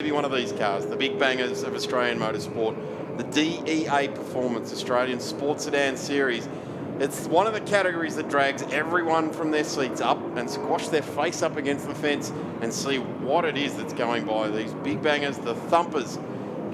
Be one of these cars, the big bangers of Australian motorsport, the DEA Performance Australian Sports Sedan Series. It's one of the categories that drags everyone from their seats up and squash their face up against the fence and see what it is that's going by. These big bangers, the thumpers,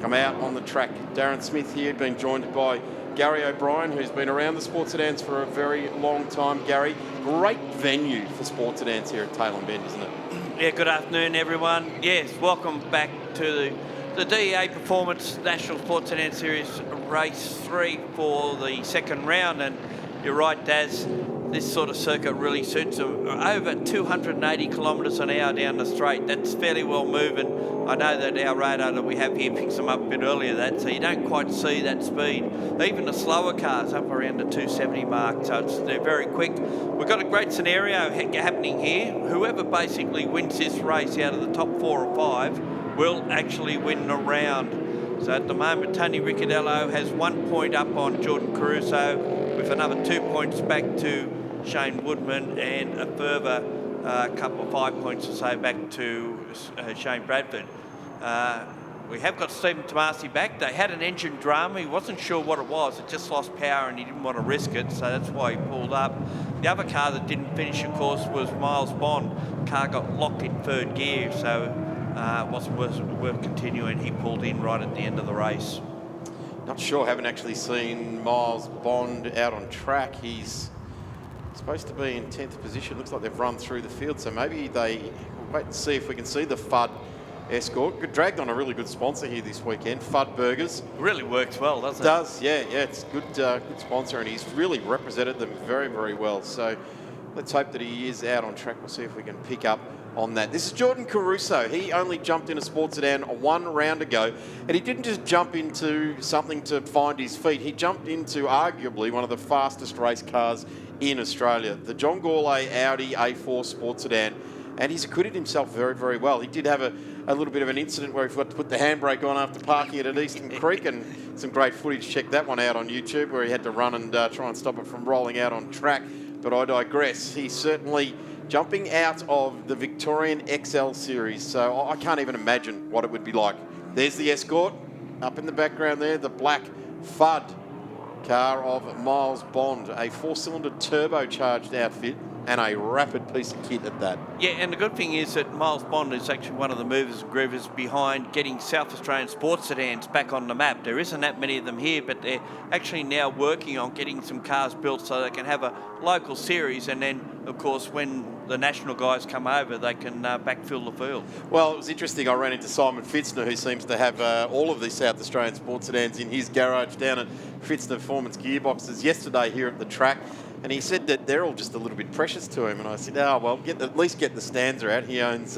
come out on the track. Darren Smith here, being joined by Gary O'Brien, who's been around the sports sedans for a very long time. Gary, great venue for sports sedans here at Tailem Bend, isn't it? Yeah, good afternoon, everyone. Yes, welcome back to the DEA Performance National Sports Sedan Series Race 3 for the second round. And you're right, Daz, this sort of circuit really suits them. Over 280 kilometres an hour down the straight. That's fairly well moving. I know that our radar that we have here picks them up a bit earlier than that, so you don't quite see that speed. Even the slower cars up around the 270 mark, so they're very quick. We've got a great scenario happening here. Whoever basically wins this race out of the top 4 or 5 will actually win the round. So at the moment, Tony Ricciardello has 1 point up on Jordan Caruso, with another 2 points back to Shane Woodman, and a further couple of 5 points or so back to Shane Bradford. We have got Stephen Tomasi back. They had an engine drama. He wasn't sure what it was. It just lost power and he didn't want to risk it, so that's why he pulled up. The other car that didn't finish, of course, was Miles Bond. The car got locked in third gear, so it wasn't worth continuing. He pulled in right at the end of the race. Not sure, haven't actually seen Miles Bond out on track. He's supposed to be in 10th position. Looks like they've run through the field, so maybe we'll wait and see if we can see the FUD Escort. Dragged on a really good sponsor here this weekend, FUD Burgers. Really works well, doesn't it? Does, yeah, it's good sponsor, and he's really represented them very, very well. So let's hope that he is out on track. We'll see if we can pick up on that. This is Jordan Caruso. He only jumped in a sports sedan 1 round ago, and he didn't just jump into something to find his feet. He jumped into arguably one of the fastest race cars in Australia, the John Gourlay Audi A4 sports sedan, and he's acquitted himself very, very well. He did have a little bit of an incident where he forgot to put the handbrake on after parking it at Eastern Creek, and some great footage. Check that one out on YouTube, where he had to run and try and stop it from rolling out on track. But I digress. He's certainly jumping out of the Victorian XL Series, so I can't even imagine what it would be like. There's the Escort up in the background there, the black FUD car of Miles Bond, a 4-cylinder turbocharged outfit and a rapid piece of kit at that. Yeah, and the good thing is that Miles Bond is actually one of the movers and groovers behind getting South Australian sports sedans back on the map. There isn't that many of them here, but they're actually now working on getting some cars built so they can have a local series, and then, of course, when the national guys come over, they can backfill the field. Well, it was interesting. I ran into Simon Fitzner, who seems to have all of these South Australian sports sedans in his garage down at Fitzner Performance Gearboxes yesterday here at the track. And he said that they're all just a little bit precious to him. And I said, oh, well, at least get the Stanza out. He owns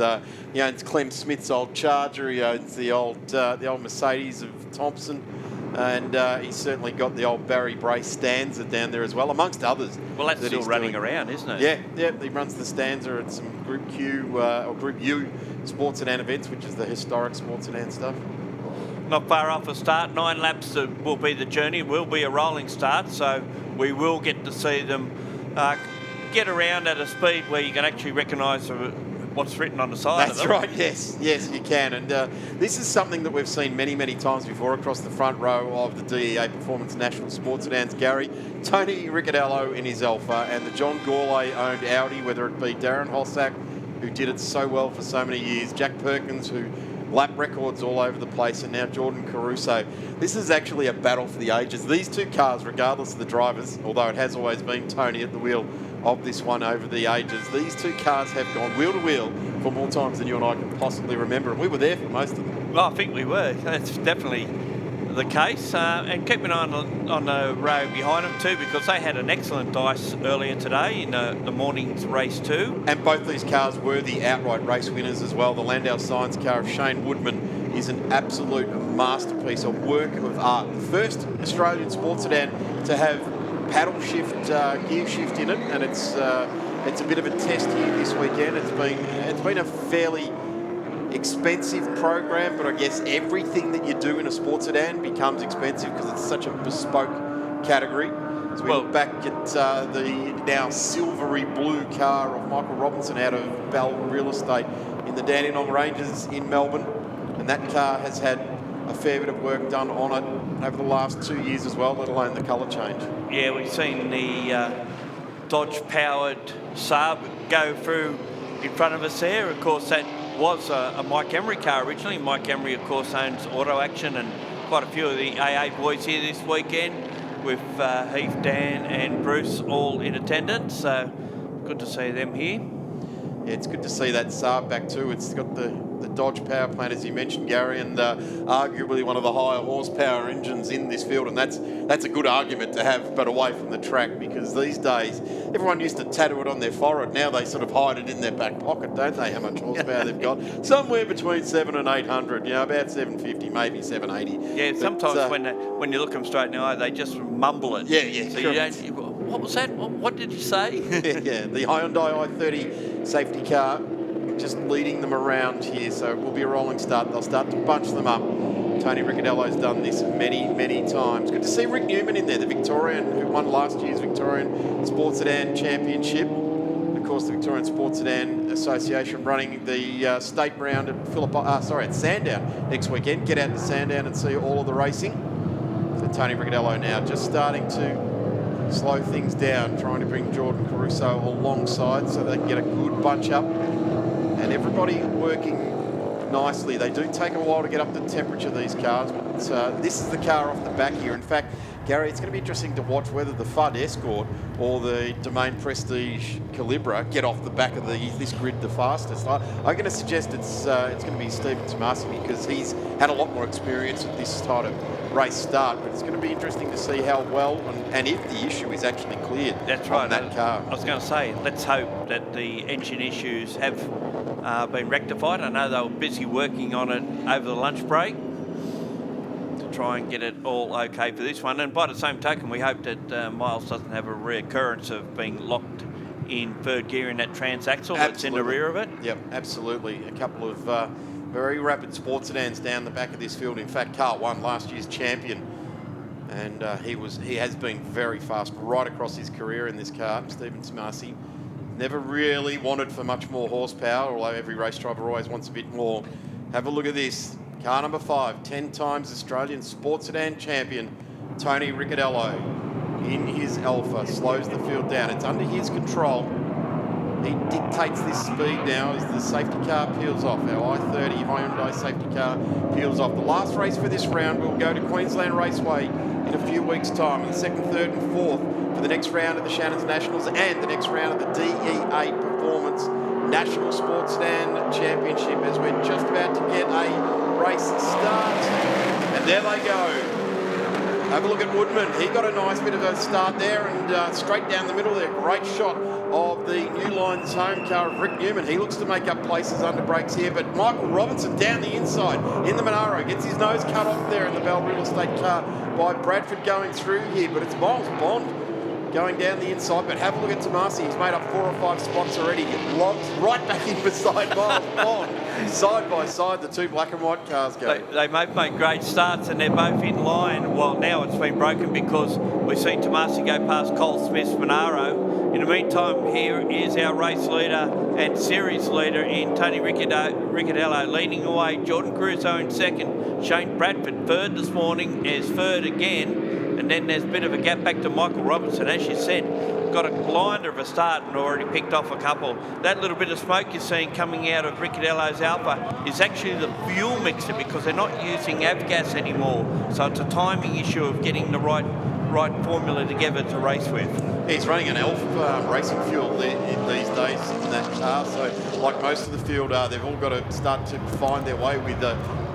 Clem Smith's old Charger. He owns the old Mercedes of Thompson. And he's certainly got the old Barry Brace Stanza down there as well, amongst others. Well, that's still running around, isn't it? Yeah, he runs the Stanza at some Group Q or Group U sports sedan events, which is the historic sports sedan stuff. Not far off a start. 9 laps will be the journey. It will be a rolling start, so we will get to see them get around at a speed where you can actually recognise what's written on the side of them. That's right, yes, you can. And this is something that we've seen many, many times before across the front row of the DEA Performance National Sports Sedans. Gary, Tony Ricciardello in his Alpha, and the John Gourlay-owned Audi, whether it be Darren Hossack, who did it so well for so many years, Jack Perkins, who lap records all over the place, and now Jordan Caruso. This is actually a battle for the ages. These two cars, regardless of the drivers, although it has always been Tony at the wheel of this one over the ages, these two cars have gone wheel to wheel for more times than you and I can possibly remember, and we were there for most of them. Well, I think we were. That's definitely the case. And keep an eye on the row behind them too, because they had an excellent dice earlier today in the morning's race 2. And both these cars were the outright race winners as well. The Landau Science car of Shane Woodman is an absolute masterpiece, a work of art. The first Australian sports sedan to have paddle shift, gear shift in it, and it's a bit of a test here this weekend. It's been a fairly expensive program, but I guess everything that you do in a sports sedan becomes expensive because it's such a bespoke category. So we look back at the now silvery blue car of Michael Robinson out of Bell Real Estate in the Dandenong Ranges in Melbourne. And and that car has had a fair bit of work done on it over the last 2 years as well, let alone the colour change. Yeah, we've seen the Dodge-powered Saab go through in front of us there. Of course, that was a Mike Emery car originally. Mike Emery, of course, owns Auto Action, and quite a few of the AA boys here this weekend with Heath, Dan and Bruce all in attendance. So good to see them here. Yeah, it's good to see that Saab back too. It's got the Dodge power plant, as you mentioned, Gary, and arguably one of the higher horsepower engines in this field, and that's a good argument to have, but away from the track, because these days everyone used to tattoo it on their forehead. Now they sort of hide it in their back pocket, don't they? How much horsepower they've got? Somewhere between 700 and 800. About 750, maybe 780. Yeah, but, sometimes when you look them straight in the eye, they just mumble it. Yeah. So you don't. What was that? What did you say? Yeah, the Hyundai i30 safety car just leading them around here, so it will be a rolling start. They'll start to bunch them up. Tony Ricciardello's done this many, many times. Good to see Rick Newman in there, the Victorian who won last year's Victorian Sports Sedan Championship. And of course, the Victorian Sports Sedan Association running the state round at Sandown next weekend. Get out to Sandown and see all of the racing. So Tony Ricciardello now just starting to slow things down, trying to bring Jordan Caruso alongside so they can get a good bunch up. And everybody working nicely. They do take a while to get up the temperature, these cars, but this is the car off the back here. In fact, Gary, it's going to be interesting to watch whether the FUD Escort or the Domain Prestige Calibra get off the back of this grid the fastest. I'm going to suggest it's going to be Stephen Tomasi, because he's had a lot more experience at this type of race start, but it's going to be interesting to see how well and if the issue is actually cleared. That's right, on that car. I was going to say, let's hope that the engine issues have been rectified. I know they were busy working on it over the lunch break to try and get it all okay for this one. And by the same token, we hope that Miles doesn't have a reoccurrence of being locked in third gear in that transaxle that's in the rear of it. Yep, absolutely. A couple of very rapid sports sedans down the back of this field. In fact, Carl won last year's champion, and he has been very fast right across his career in this car. Stephen Tomasi never really wanted for much more horsepower, although every race driver always wants a bit more. Have a look at this. Car number 5, 10 times Australian sports sedan champion, Tony Ricciardello, in his Alpha, slows the field down. It's under his control. He dictates this speed now as the safety car peels off. Our i30 Hyundai safety car peels off. The last race for this round will go to Queensland Raceway in a few weeks' time. And the 2nd, 3rd and 4th for the next round of the Shannons Nationals and the next round of the DE8 Performance National Sports Sedan Championship, as we're just about to get a race start. And there they go. Have a look at Woodman. He got a nice bit of a start there, and straight down the middle there. Great shot of the New Lines home car of Rick Newman. He looks to make up places under brakes here, but Michael Robinson down the inside in the Monaro gets his nose cut off there in the Bell Real Estate car by Bradford going through here, but it's Miles Bond going down the inside. But have a look at Tomasi. He's made up 4 or 5 spots already. It locks right back in beside Miles Bond. Side by side, the two black and white cars go. They both make great starts, and they're both in line. Well, now it's been broken because we've seen Tomasi go past Cole Smith's Monaro. In the meantime, here is our race leader and series leader in Tony Ricciardello leading away. Jordan Caruso in second. Shane Bradford third this morning, is third again. And then there's a bit of a gap back to Michael Robinson. As you said, got a blinder of a start and already picked off a couple. That little bit of smoke you're seeing coming out of Ricciardello's Alpha is actually the fuel mixer, because they're not using avgas anymore. So it's a timing issue of getting the right formula together to race with. He's running an ELF racing fuel these days in that car. So like most of the field, they've all got to start to find their way with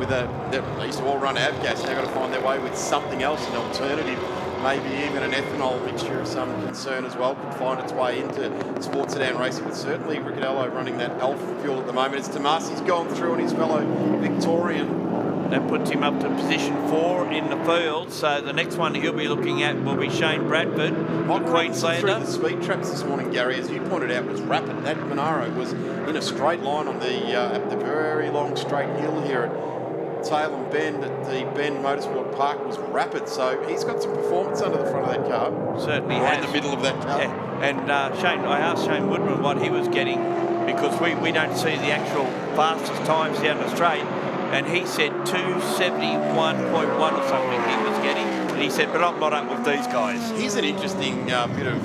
they used to all run avgas. They've got to find their way with something else, an alternative. Maybe even an ethanol mixture of some concern as well could find its way into sports sedan racing. But certainly Ricciardello running that ELF fuel at the moment. It's Tomasi's gone through on his fellow Victorian. That puts him up to position 4 in the field. So the next one he'll be looking at will be Shane Bradford, Queenslander. Through the speed traps this morning, Gary, as you pointed out, was rapid. That Monaro was in a straight line on at the very long straight hill here at Tail and Bend at the Bend Motorsport Park was rapid. So he's got some performance under the front of that car. Certainly right has. in the middle of that car. Yeah. And I asked Shane Woodman what he was getting, because we don't see the actual fastest times down the straight. and he said 271.1 or something he was getting. And he said, but I'm not up with these guys. Here's an interesting bit of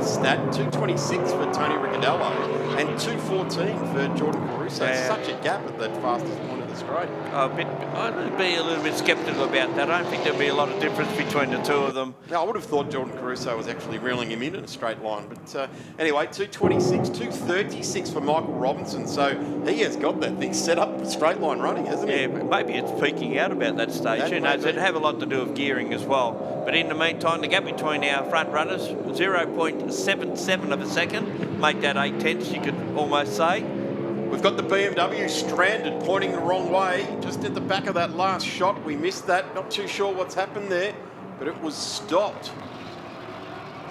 stat: 226 for Tony Ricciardello and 214 for Jordan Caruso. Yeah. Such a gap at that fastest point of the straight. I'd be a little bit sceptical about that. I don't think there'll be a lot of difference between the two of them. Now, I would have thought Jordan Caruso was actually reeling him in a straight line. But anyway, 226, 236 for Michael Robinson. So he has got that thing set up for straight line running, hasn't he? Yeah, but maybe it's peaking out about that stage. Who knows? It'd have a lot to do with gearing as well. But in the meantime, the gap between our front runners, 0.77 of a second. Make that 8/10, you could almost say. We've got the BMW stranded, pointing the wrong way. Just at the back of that last shot, we missed that. Not too sure what's happened there, but it was stopped.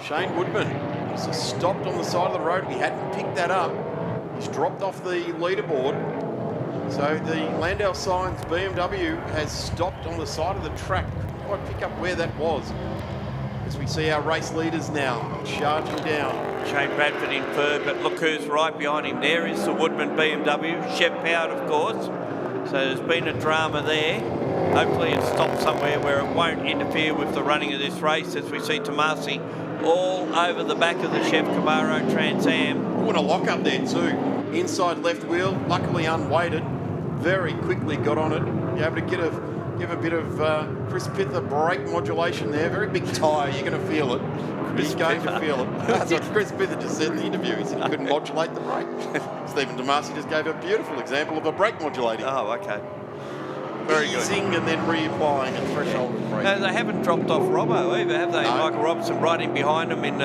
Shane Woodman was stopped on the side of the road. We hadn't picked that up. He's dropped off the leaderboard. So the Landau Signs BMW has stopped on the side of the track. Couldn't quite pick up where that was. As we see our race leaders now charging down. Shane Bradford in third, but look who's right behind him. There is the Woodman BMW, Chev powered, of course. So there's been a drama there. Hopefully it stops somewhere where it won't interfere with the running of this race, as we see Tomasi all over the back of the Chev Camaro Trans Am. Oh, and a lock up there too. Inside left wheel, luckily unweighted. Very quickly got on it. Be able to give a bit of Chris Pither brake modulation there. Very big tyre, you're going to feel it. He's going to feel it. That's what Chris Pither just said in the interview. He said he couldn't modulate the brake. Stephen Tomasi just gave a beautiful example of a brake modulating. Oh, okay. Very good. Easing and then reapplying a threshold of brake. No, they haven't dropped off Robbo either, have they? No. Michael Robinson right in behind them in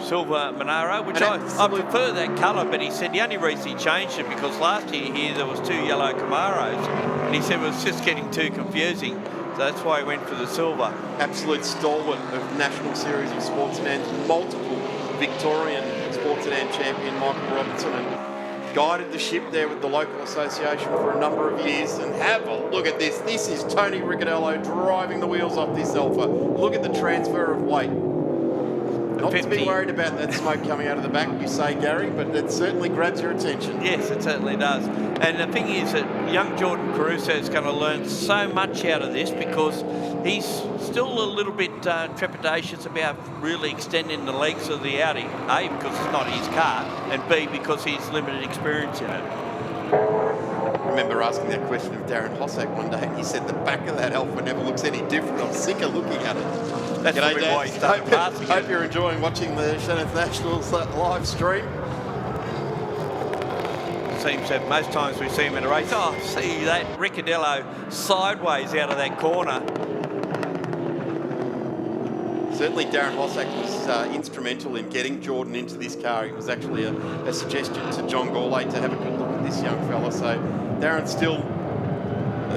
silver Monaro, which I prefer that colour, but he said the only reason he changed it because last year here there was 2 yellow Camaros, and he said it was just getting too confusing, so that's why he went for the silver. Absolute stalwart of National Series of Sports Sedans, multiple Victorian Sports Sedan champion Michael Robinson, and guided the ship there with the local association for a number of years. And have a look at this. This is Tony Ricciardello driving the wheels off this Alpha. Look at the transfer of weight. Not to be worried about that smoke coming out of the back, you say, Gary, but it certainly grabs your attention. Yes, it certainly does. And the thing is that young Jordan Caruso is going to learn so much out of this because he's still a little bit trepidatious about really extending the legs of the Audi. A, because it's not his car, and B, because he's limited experience in it. I remember asking that question of Darren Hossack one day, and he said the back of that Alpha never looks any different. I'm sick of looking at it. That's probably why he started passing Hope you're enjoying watching the Shannons Nationals live stream. Seems that most times we see him in a race. Oh, see that Ricciardello sideways out of that corner. Certainly Darren Hossack was instrumental in getting Jordan into this car. It was actually a suggestion to John Gourlay to have a good look at this young fella. So Darren's still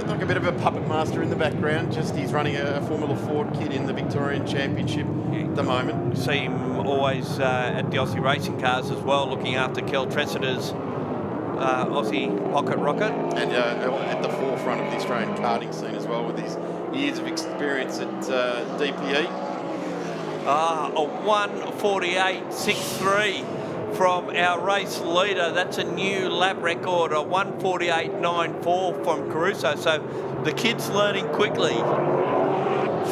like a bit of a puppet master in the background. Just he's running a Formula Ford kit in the Victorian Championship at the moment. See him always at the Aussie racing cars as well, looking after Kel Tressiter's Aussie pocket rocket. And at the forefront of the Australian karting scene as well, with his years of experience at DPE. A 1:48.63 from our race leader. That's a new lap record, a 1:48.94 from Caruso. So the kid's learning quickly.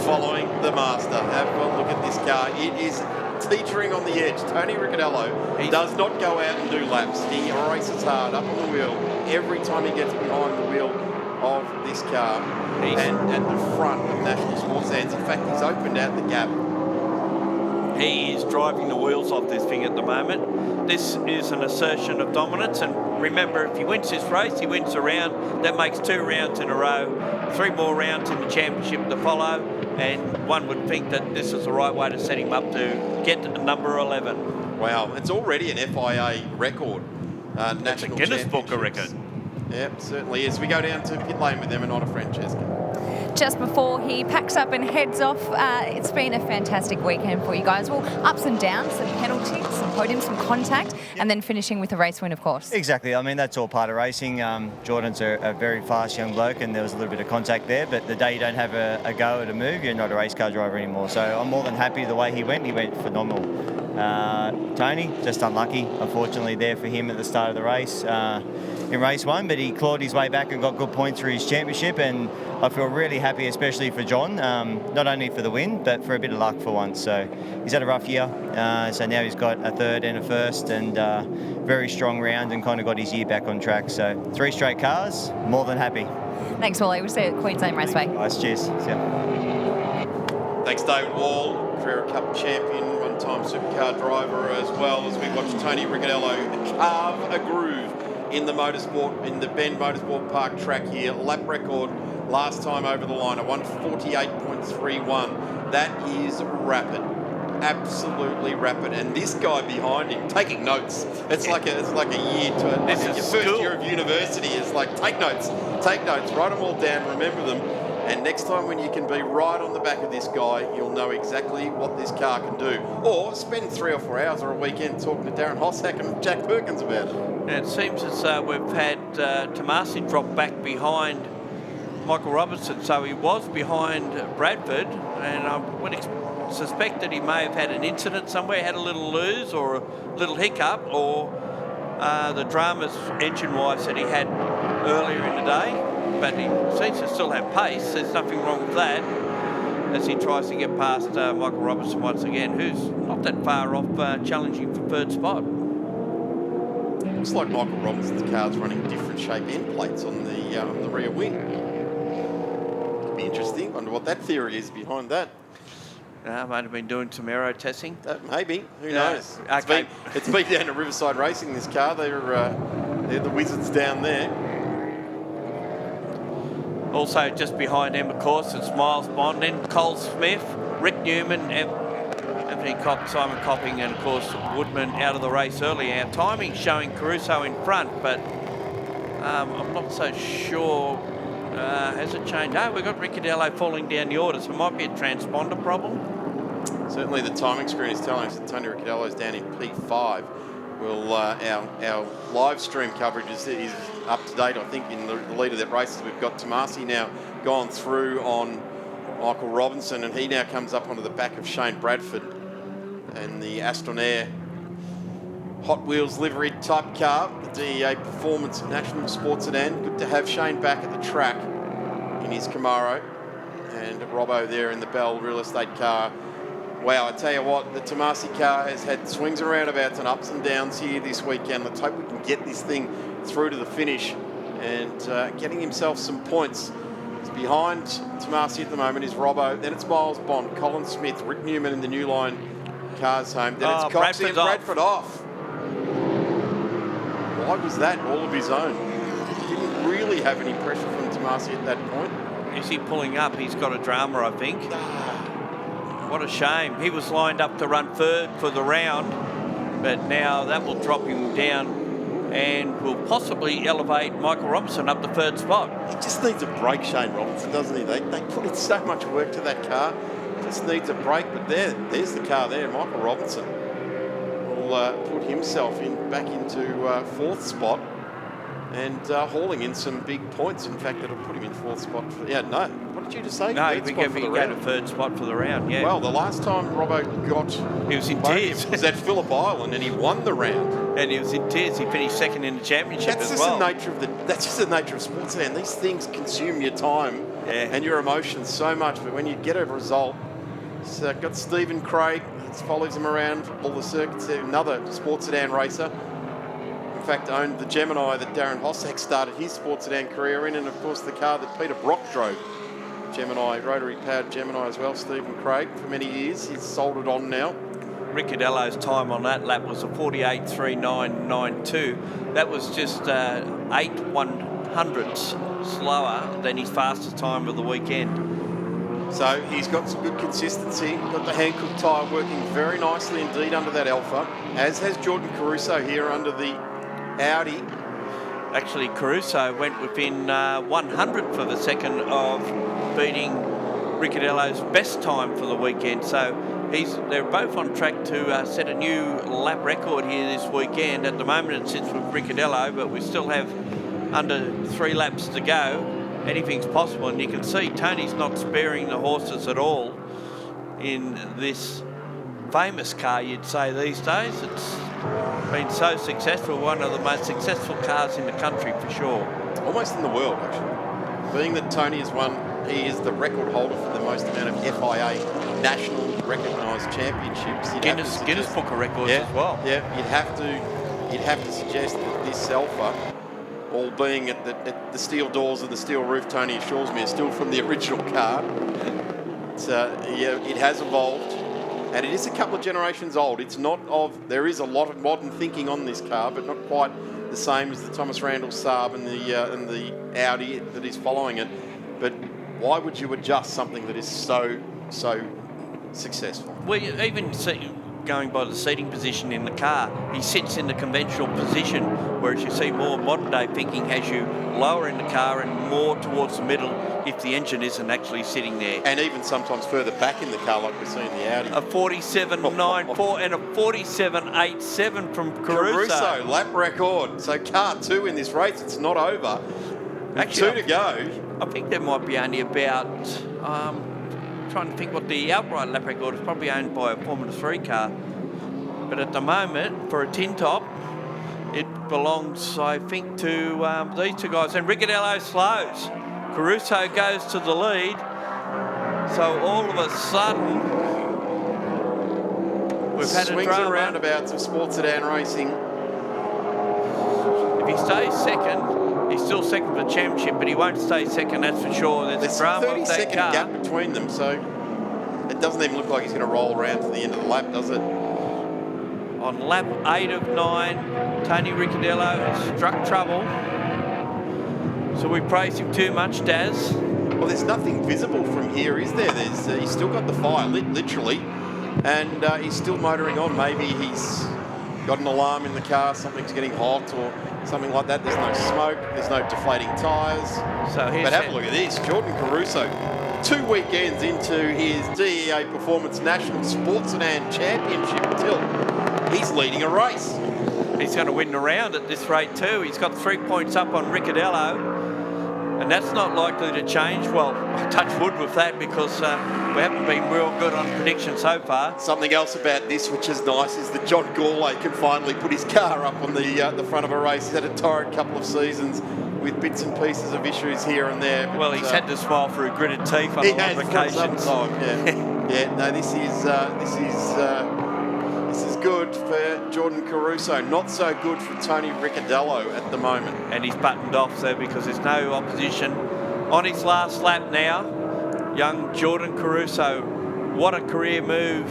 Following the master. Have a look at this car. It is teetering on the edge. Tony Ricciardello does not go out and do laps. He races hard up on the wheel every time he gets behind the wheel of this car and at the front of National Sports Sedans. In fact, he's opened out the gap. He is driving the wheels off this thing at the moment. This is an assertion of dominance, and remember, if he wins this race, he wins a round. That makes 2 rounds in a row, 3 more rounds in the championship to follow, and one would think that this is the right way to set him up to get number 11. Wow, it's already an FIA record. That's a Guinness Book of record. Yep, certainly is. We go down to pit lane with Emma Francesca. Just before he packs up and heads off, it's been a fantastic weekend for you guys. Well, ups and downs, some penalties, some podiums, some contact, and then finishing with a race win, of course. Exactly. I mean, that's all part of racing. Jordan's a very fast young bloke, and there was a little bit of contact there, but the day you don't have a go at a move, you're not a race car driver anymore. So I'm more than happy the way he went. He went phenomenal. Tony, just unlucky, unfortunately, there for him at the start of the race. in race 1, but he clawed his way back and got good points through his championship, and I feel really happy, especially for John, not only for the win, but for a bit of luck for once. So he's had a rough year, so now he's got a third and a first, and very strong round, and kind of got his year back on track. So 3 straight cars, more than happy. Thanks, Wally. We'll see you at Queensland Raceway. Nice, cheers. See ya. Thanks, David Wall, Carrera Cup champion, one-time supercar driver, as well as we watch Tony Ricciardello carve a groove in the motorsport, in the Bend Motorsport Park track here. Lap record last time over the line, a 1:48.31. That is rapid. Absolutely rapid, and this guy behind him taking notes. It's like a year to This your is first school. year of university. Is like take notes, write them all down, remember them, and next time when you can be right on the back of this guy, you'll know exactly what this car can do. Or spend 3 or 4 hours or a weekend talking to Darren Hossack and Jack Perkins about it. And it seems as though we've had Tomasi drop back behind Michael Robertson, so he was behind Bradford, and I would suspect that he may have had an incident somewhere, had a little lose or a little hiccup, or the dramas engine-wise that he had earlier in the day, but he seems to still have pace. There's nothing wrong with that as he tries to get past Michael Robertson once again, who's not that far off challenging for third spot. Looks like Michael Robinson's car's running different shape end plates on the rear wing. Could be interesting. Wonder what that theory is behind that. Might have been doing some aero testing. Maybe. Who Yeah, knows? okay. It's been down to Riverside Racing, this car. They're the wizards down there. Also just behind him, of course, it's Miles Bond, then Cole Smith, Rick Newman, Anthony Copp, Simon Copping, and of course Woodman out of the race early. Our timing showing Caruso in front, but I'm not so sure. Has it changed? No, we've got Ricciardello falling down the order, so it might be a transponder problem. Certainly the timing screen is telling us that Tony Ricciardello's down in P5. Well, our live stream coverage is up to date, I think, in the lead of that races. We've got Tomasi now gone through on Michael Robinson, and he now comes up onto the back of Shane Bradford and the Aston Air Hot Wheels liveried type car, the DEA Performance National Sports Sedan. Good to have Shane back at the track in his Camaro, and Robbo there in the Bell Real Estate car. Wow, I tell you what, the Tomasi car has had swings and roundabouts and ups and downs here this weekend. Let's hope we can get this thing through to the finish and getting himself some points. It's behind Tomasi at the moment is Robbo, then it's Miles Bond, Colin Smith, Rick Newman in the New Line cars home, then it's Coxie and Bradford off. Why was that all of his own? Didn't really have any pressure from Tomasi at that point. Is he pulling up? He's got a drama, I think. What a shame. He was lined up to run third for the round, but now that will drop him down and will possibly elevate Michael Robinson up the third spot. He just needs a break, Shane Robinson, doesn't he? They put in so much work to that car. Just needs a break, but there's the car there. Michael Robinson will put himself back into fourth spot and hauling in some big points. In fact, it'll put him in fourth spot. What did you just say? No, Third we spot can for the go round. to third spot for the round, yeah. Well, the last time Robbo got he was in podium tears. was at Phillip Island, and he won the round. And he was in tears. He finished second in the championship That's as just well. that's just the nature of sports, man. These things consume your time and your emotions so much. But when you get a result, it's got Stephen Craig, follows him around all the circuits. Another sports sedan racer. In fact, owned the Gemini that Darren Hossack started his sports sedan career in, and of course the car that Peter Brock drove. Gemini, rotary powered Gemini as well, Stephen Craig, for many years. He's sold it on now. Ricciardello's time on that lap was a 48.3992. That was just 8 100ths slower than his fastest time of the weekend. So he's got some good consistency. Got the Hankook tyre working very nicely indeed under that Alpha, as has Jordan Caruso here under the Audi. Actually, Caruso went within 100th of a second of beating Ricciardello's best time for the weekend. So they're both on track to set a new lap record here this weekend. At the moment it sits with Ricciardello, but we still have under 3 laps to go. Anything's possible, and you can see Tony's not sparing the horses at all in this famous car, you'd say, these days. It's been so successful, one of the most successful cars in the country for sure. Almost in the world, actually. Being that Tony has won, he is the record holder for the most amount of FIA national recognised championships. Guinness Book of Records as well. Yeah, you'd have to suggest that this Alpha, all being at the steel doors and the steel roof, Tony assures me, is still from the original car. It has evolved, and it is a couple of generations old. It's not of. There is a lot of modern thinking on this car, but not quite the same as the Thomas Randall Saab and the Audi that is following it. But why would you adjust something that is so successful? Well, you even see, going by the seating position in the car, he sits in the conventional position, whereas you see more modern day thinking has you lower in the car and more towards the middle if the engine isn't actually sitting there. And even sometimes further back in the car, like we see in the Audi. A 47.94 and a 47.87 from Caruso. Lap record. So car 2 in this race, it's not over. Actually, 2 to go. I think there might be only about, trying to think what the outright lap record is, probably owned by a Formula 3 car. But at the moment, for a tin top, it belongs, I think, to these two guys. And Ricciardello slows. Caruso goes to the lead. So all of a sudden, we've had Swings a drama. and roundabouts of sports sedan racing. If he stays second, he's still second for the championship, but he won't stay second, that's for sure. There's a drama a with that 30-second car. gap between them, so it doesn't even look like he's going to roll around to the end of the lap, does it? On lap 8 of 9, Tony Ricciardello has struck trouble. So we praise him too much, Daz. Well, there's nothing visible from here, is there? He's still got the fire lit, literally, and he's still motoring on. Maybe he's got an alarm in the car, something's getting hot or something like that. There's no smoke, there's no deflating tyres. But have a look at this, Jordan Caruso, 2 weekends into his DEA Performance National Sports Sedan Championship tilt. He's leading a race. He's going to win the round at this rate too. He's got 3 points up on Ricciardello, and that's not likely to change. Well, I touch wood with that because we haven't been real good on prediction so far. Something else about this which is nice is that John Gourlay can finally put his car up on the front of a race. He's had a torrid couple of seasons with bits and pieces of issues here and there. But, well, he's had to smile through gritted teeth on a lot of occasions. This is good for Jordan Caruso. Not so good for Tony Ricciardello at the moment. And he's buttoned off there because there's no opposition. On his last lap now, young Jordan Caruso. What a career move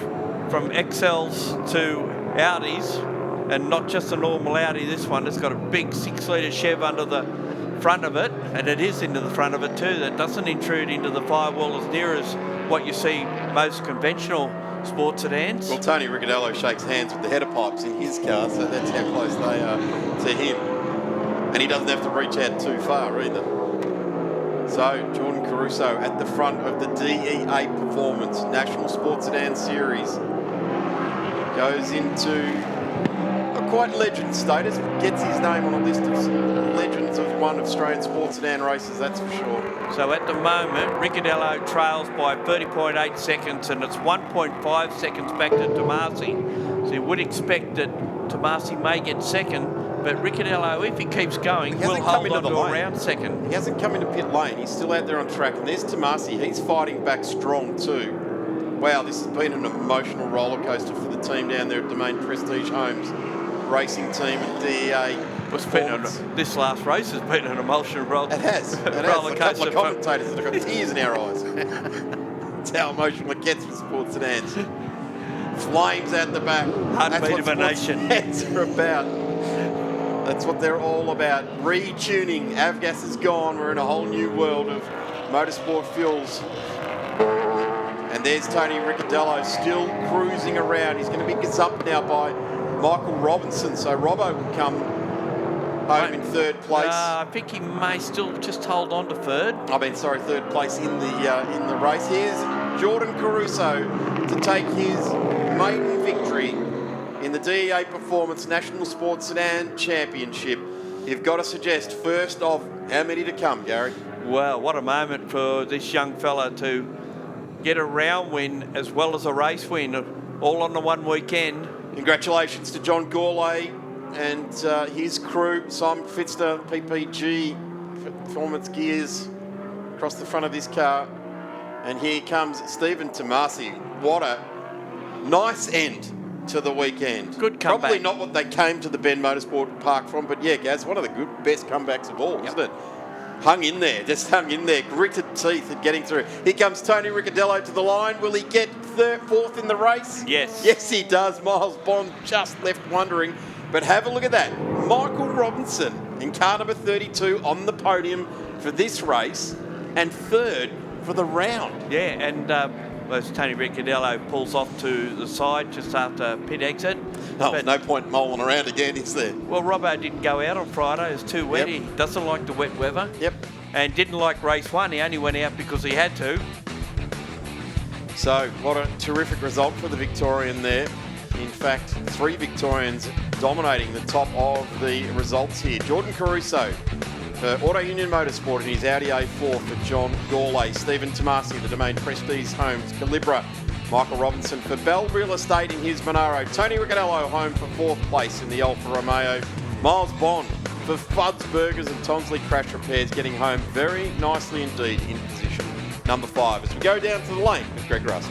from XLs to Audis, and not just a normal Audi, this one. It's got a big 6-litre Chev under the front of it, and it is into the front of it too. That doesn't intrude into the firewall as near as what you see most conventional sports sedans. Well, Tony Ricciardello shakes hands with the header pipes in his car, so that's how close they are to him. And he doesn't have to reach out too far either. So, Jordan Caruso at the front of the DEA Performance National Sports Sedan Series. Goes into a quite legend status, gets his name on a list of legends of one of Australian sports sedan races, that's for sure. So at the moment, Ricciardello trails by 30.8 seconds, and it's 1.5 seconds back to Tomasi. So you would expect that Tomasi may get second, but Ricciardello, if he keeps going, will hold on to around second. He hasn't come into pit lane. He's still out there on track. And there's Tomasi. He's fighting back strong too. Wow, this has been an emotional roller coaster for the team down there at Domain Prestige Homes racing team at DEA. This last race has been an emotional roller coaster. It has. A couple of commentators that have got tears in our eyes. That's how emotional it gets for sports sedans. Flames out the back. Heartbeat of a nation. That's what sports sedans are about. That's what they're all about. Retuning. Avgas is gone. We're in a whole new world of motorsport fuels. And there's Tony Ricciardello still cruising around. He's going to be gazumped now by Michael Robinson. So Robbo will come home in third place. I think he may still just hold on to third. Third place in the race. Here's Jordan Caruso to take his maiden victory in the DEA Performance National Sports Sedan Championship. You've got to suggest first of how many to come, Gary? Well, what a moment for this young fella to get a round win as well as a race win. all on the one weekend. Congratulations to John Gourlay and his crew, Simon Fitzner, PPG, Performance Gears, across the front of this car. And here comes Stephen Tomasi. What a nice end to the weekend. Good comeback. Probably not what they came to the Bend Motorsport Park from, but yeah, Gaz, one of the best comebacks of all, isn't it? Hung in there, gritted teeth at getting through. Here comes Tony Ricciardello to the line. Will he get fourth in the race? Yes. Yes, he does. Miles Bond just left wondering. But have a look at that. Michael Robinson in car number 32 on the podium for this race and third for the round. Yeah, and as Tony Ricciardello pulls off to the side just after pit exit. Oh, no point mulling around again, is there? Well, Robbo didn't go out on Friday. It was too wet. Yep. He doesn't like the wet weather. Yep. And didn't like race one. He only went out because he had to. So, what a terrific result for the Victorian there. In fact, 3 Victorians dominating the top of the results here. Jordan Caruso for Auto Union Motorsport in his Audi A4 for John Gourlay. Stephen Tomasi, the Domain Prestige Homes Calibra. Michael Robinson for Bell Real Estate in his Monaro. Tony Ricciardello home for 4th place in the Alfa Romeo. Miles Bond for Fudd's Burgers and Tonsley Crash Repairs, getting home very nicely indeed in position number 5. As we go down to the lane with Greg Rust.